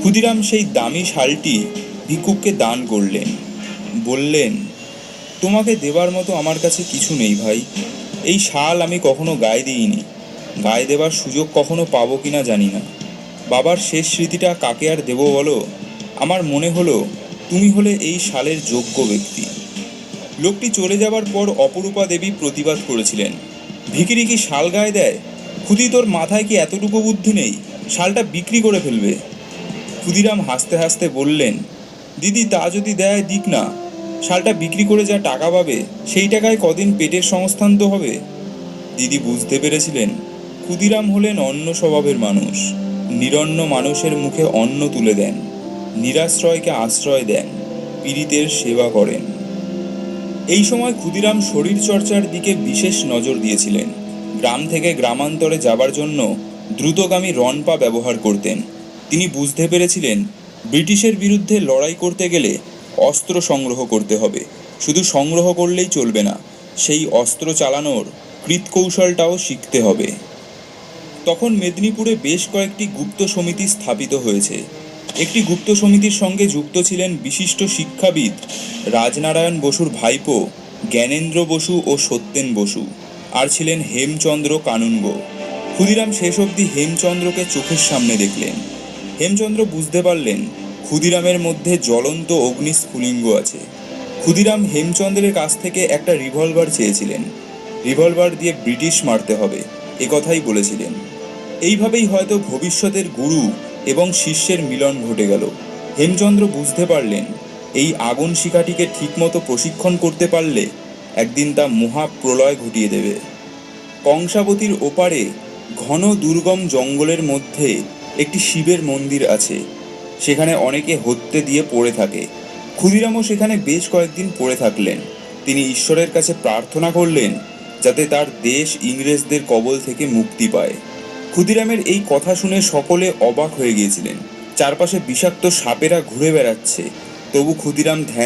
ক্ষুদিরাম সেই দামি শালটি ভিক্ষুককে দান করলেন। বললেন, তোমাকে দেবার মতো আমার কাছে কিছু নেই ভাই। এই শাল আমি কখনো গায়ে দিইনি, গায়ে দেবার সুযোগ কখনো পাবো কিনা জানি না। বাবার শেষ স্মৃতিটা কাকে আর দেবো বলো? আমার মনে হলো তুমি হলে এই শালের যোগ্য ব্যক্তি। লোকটি চলে যাবার পর অপরূপা দেবী প্রতিবাদ করেছিলেন, ভিখিরি কি শাল গায়ে দেয়? খুদি, তোর মাথায় কি এতটুকু বুদ্ধি নেই? শালটা বিক্রি করে ফেলবে। ক্ষুদিরাম হাসতে হাসতে বললেন, দিদি তা যদি দেয় দিক না, শালটা বিক্রি করে যা টাকা পাবে সেই টাকায় কদিন পেটের সংস্থান তো হবে। দিদি বুঝতে পেরেছিলেন ক্ষুদিরাম হলেন অন্য স্বভাবের মানুষ। নিরন্ন মানুষের মুখে অন্ন তুলে দেন, নিরাশ্রয়কে আশ্রয় দেন, পীড়িতের সেবা করেন। এই সময় ক্ষুদিরাম শরীরচর্চার দিকে বিশেষ নজর দিয়েছিলেন। গ্রাম থেকে গ্রামান্তরে যাবার জন্য দ্রুতগামী রনপা ব্যবহার করতেন। তিনি বুঝতে পেরেছিলেন ব্রিটিশের বিরুদ্ধে লড়াই করতে গেলে অস্ত্র সংগ্রহ করতে হবে। শুধু সংগ্রহ করলেই চলবে না, সেই অস্ত্র চালানোর কৃৎকৌশলটাও শিখতে হবে। তখন মেদিনীপুরে বেশ কয়েকটি গুপ্ত সমিতি স্থাপিত হয়েছে। একটি গুপ্ত সমিতির সঙ্গে যুক্ত ছিলেন বিশিষ্ট শিক্ষাবিদ রাজনারায়ণ বসুর ভাইপো জ্ঞানেন্দ্র বসু ও সত্যেন বসু, আর ছিলেন হেমচন্দ্র কানুনগো। ক্ষুদিরাম শেষ অবধি হেমচন্দ্রকে চোখের সামনে দেখলেন। হেমচন্দ্র বুঝতে পারলেন ক্ষুদিরামের মধ্যে জ্বলন্ত অগ্নিস্ফুলিঙ্গ আছে। ক্ষুদিরাম হেমচন্দ্রের কাছ থেকে একটা রিভলভার চেয়েছিলেন। রিভলভার দিয়ে ব্রিটিশ মারতে হবে, একথাই বলেছিলেন। এইভাবেই হয়তো ভবিষ্যতের গুরু এবং শিষ্যের মিলন ঘটে গেল। হেমচন্দ্র বুঝতে পারলেন এই আগুন শিখাটিকে ঠিকমতো প্রশিক্ষণ করতে পারলে একদিন তা মহাপ্রলয় ঘটিয়ে দেবে। কংসাবতীর ওপারে ঘন দুর্গম জঙ্গলের মধ্যে একটি শিবের মন্দির আছে। সেখানে অনেকে হত্যে দিয়ে পড়ে থাকে। ক্ষুদিরামও সেখানে বেশ কয়েকদিন পড়ে থাকলেন। তিনি ঈশ্বরের কাছে প্রার্থনা করলেন যাতে তার দেশ ইংরেজদের কবল থেকে মুক্তি পায়। ক্ষুদিরামের এই কথা শুনে সকলে অবাক হয়ে গিয়েছিলেন। চারপাশে বিষাক্ত সাপেরা ঘুরে বেড়াচ্ছে, তবু ক্ষুদিরাম ধ্যান